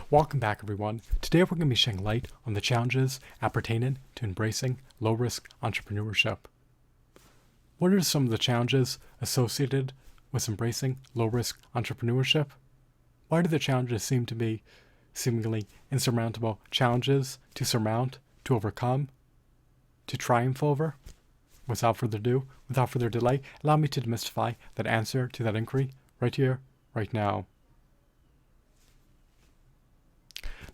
Welcome back, everyone. Today we're going to be shedding light on the challenges appertaining to embracing low-risk entrepreneurship. What are some of the challenges associated with embracing low-risk entrepreneurship? Why do the challenges seem to be seemingly insurmountable challenges to surmount, to overcome, to triumph over? Without further delay, allow me to demystify that answer to that inquiry right here, right now.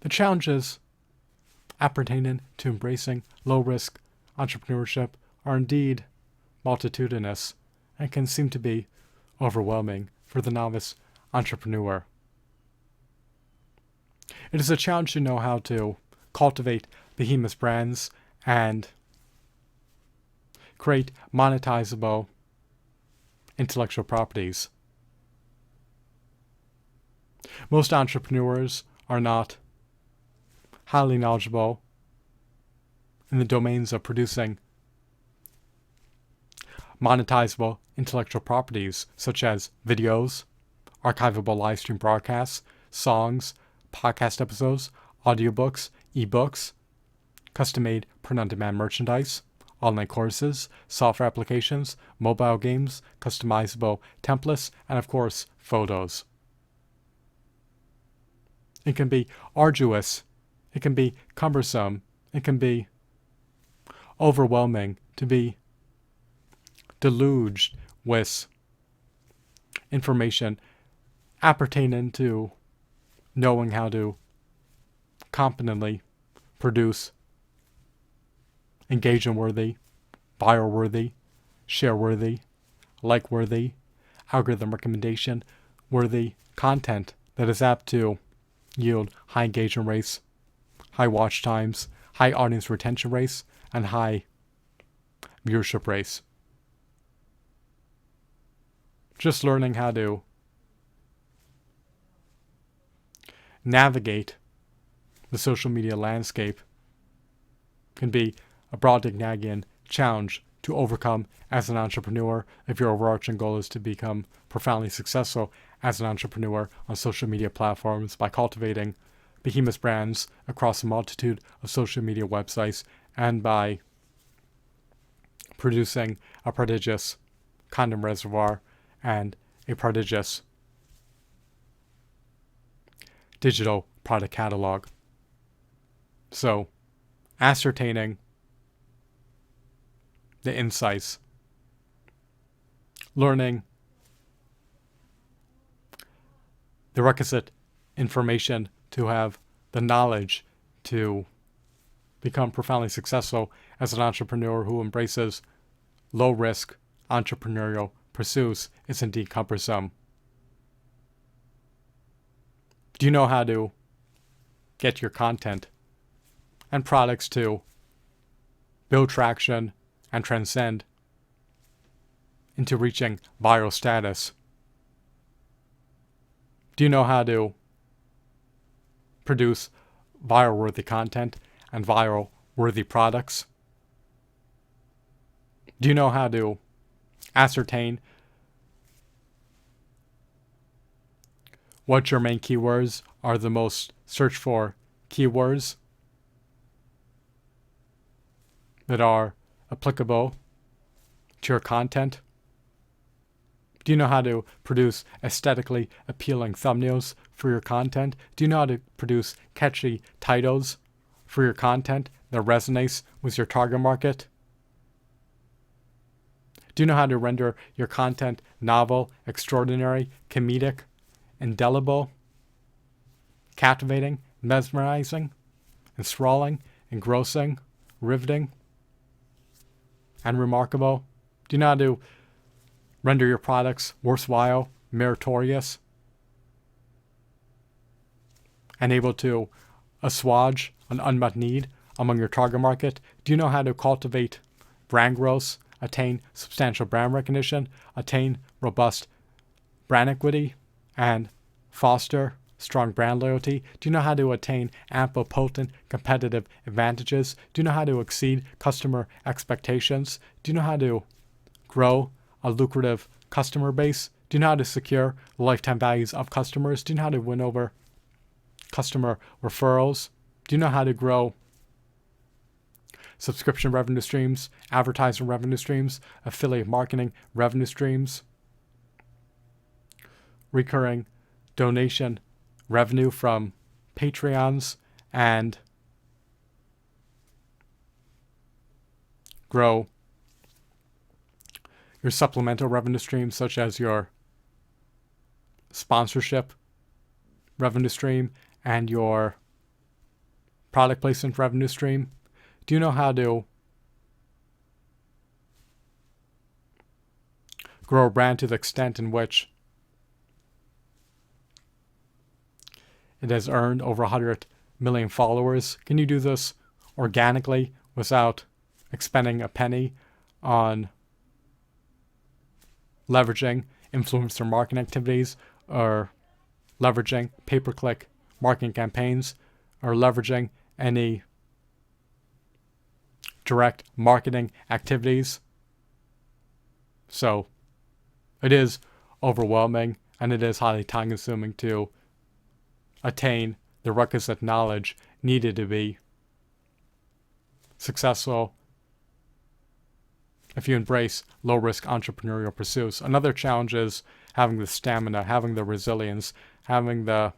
The challenges appertaining to embracing low-risk entrepreneurship are indeed multitudinous and can seem to be overwhelming for the novice entrepreneur. It is a challenge to know how to cultivate behemoth brands and create monetizable intellectual properties. Most entrepreneurs are not highly knowledgeable in the domains of producing monetizable intellectual properties such as videos, archivable live stream broadcasts, songs, podcast episodes, audiobooks, ebooks, custom-made print-on-demand merchandise, online courses, software applications, mobile games, customizable templates, and of course, photos. It can be arduous. It can be cumbersome. It can be overwhelming to be deluged with information appertaining to knowing how to competently produce engagement-worthy, viral-worthy, share-worthy, like-worthy, algorithm recommendation-worthy content that is apt to yield high engagement rates, high watch times, high audience retention rates, and high viewership rates. Just learning how to navigate the social media landscape can be a Brobdingnagian challenge to overcome as an entrepreneur if your overarching goal is to become profoundly successful as an entrepreneur on social media platforms by cultivating behemoth brands across a multitude of social media websites and by producing a prodigious content reservoir and a prodigious digital product catalog. So, ascertaining the insights, learning the requisite information to have the knowledge to become profoundly successful as an entrepreneur who embraces low-risk entrepreneurial pursuits is indeed cumbersome. Do you know how to get your content and products to build traction and transcend into reaching viral status? Do you know how to produce viral-worthy content and viral-worthy products? Do you know how to ascertain what your main keywords are, the most searched for keywords that are applicable to your content? Do you know how to produce aesthetically appealing thumbnails for your content? Do you know how to produce catchy titles for your content that resonates with your target market? Do you know how to render your content novel, extraordinary, comedic, indelible, captivating, mesmerizing, enthralling, engrossing, riveting, and remarkable? Do you know how to render your products worthwhile, meritorious, and able to assuage an unmet need among your target market? Do you know how to cultivate brand growth, attain substantial brand recognition, attain robust brand equity, and foster strong brand loyalty? Do you know how to attain ample, potent, competitive advantages? Do you know how to exceed customer expectations? Do you know how to grow a lucrative customer base? Do you know how to secure lifetime values of customers? Do you know how to win over customer referrals? Do you know how to grow subscription revenue streams, advertising revenue streams, affiliate marketing revenue streams, recurring donation revenue from Patreons, and grow your supplemental revenue streams such as your sponsorship revenue stream and your product placement revenue stream? Do you know how to grow a brand to the extent in which it has earned over 100 million followers? Can you do this organically without expending a penny on leveraging influencer marketing activities, or leveraging pay-per-click marketing campaigns, or leveraging any direct marketing activities? So it is overwhelming, and it is highly time consuming to attain the requisite knowledge needed to be successful if you embrace low-risk entrepreneurial pursuits. Another challenge is having the stamina, having the resilience, having the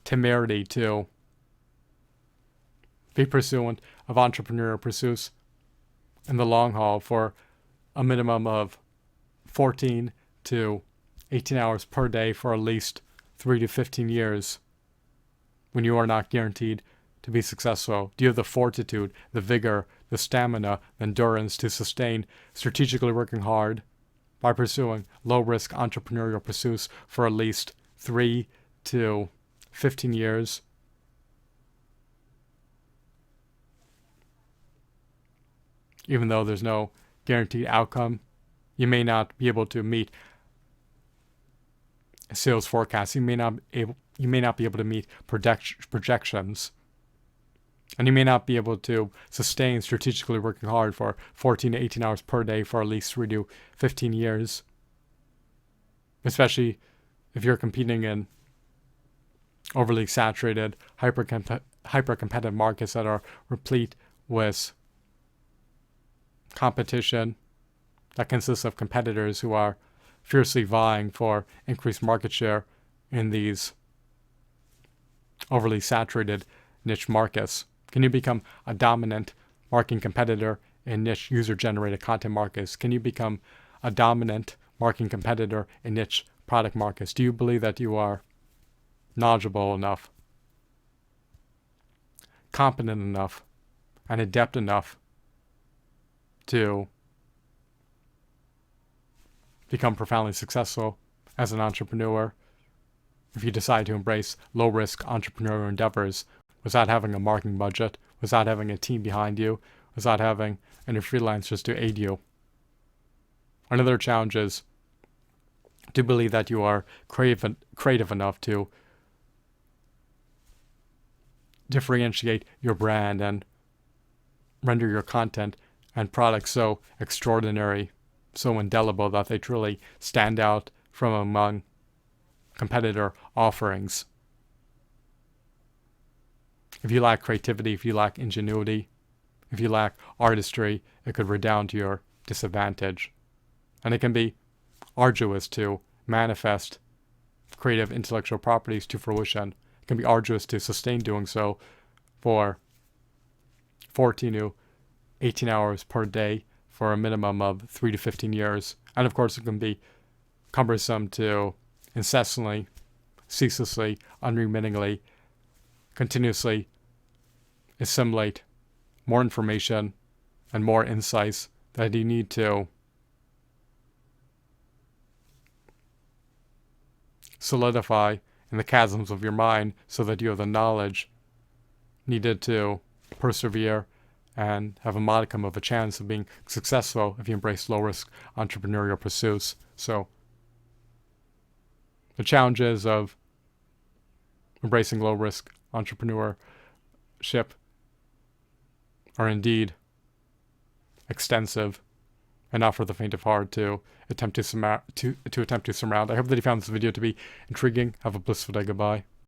temerity to be pursuant of entrepreneurial pursuits in the long haul for a minimum of 14 to 18 hours per day for at least 3 to 15 years when you are not guaranteed to be successful. Do you have the fortitude, the vigor, the stamina, the endurance to sustain strategically working hard by pursuing low-risk entrepreneurial pursuits for at least 3 to 15 years? Even though there's no guaranteed outcome, you may not be able to meet sales forecasts. You may not be able to meet projections. And you may not be able to sustain strategically working hard for 14 to 18 hours per day for at least 3 to 15 years. Especially if you're competing in overly saturated, hyper-competitive markets that are replete with competition that consists of competitors who are fiercely vying for increased market share in these overly saturated niche markets. Can you become a dominant marketing competitor in niche user-generated content markets? Can you become a dominant marketing competitor in niche product markets? Do you believe that you are knowledgeable enough, competent enough, and adept enough to become profoundly successful as an entrepreneur if you decide to embrace low-risk entrepreneurial endeavors without having a marketing budget, without having a team behind you, without having any freelancers to aid you? Another challenge is to believe that you are creative enough to differentiate your brand and render your content and products so extraordinary, so indelible that they truly stand out from among competitor offerings. If you lack creativity, if you lack ingenuity, if you lack artistry, it could redound to your disadvantage. And it can be arduous to manifest creative intellectual properties to fruition. It can be arduous to sustain doing so for 14 to 18 hours per day for a minimum of 3 to 15 years. And of course, it can be cumbersome to incessantly, ceaselessly, unremittingly, continuously assimilate more information and more insights that you need to solidify in the chasms of your mind so that you have the knowledge needed to persevere and have a modicum of a chance of being successful if you embrace low-risk entrepreneurial pursuits. So the challenges of embracing low-risk entrepreneurship are indeed extensive and not for the faint of heart to attempt to surround. I hope that you found this video to be intriguing. Have a blissful day. Goodbye.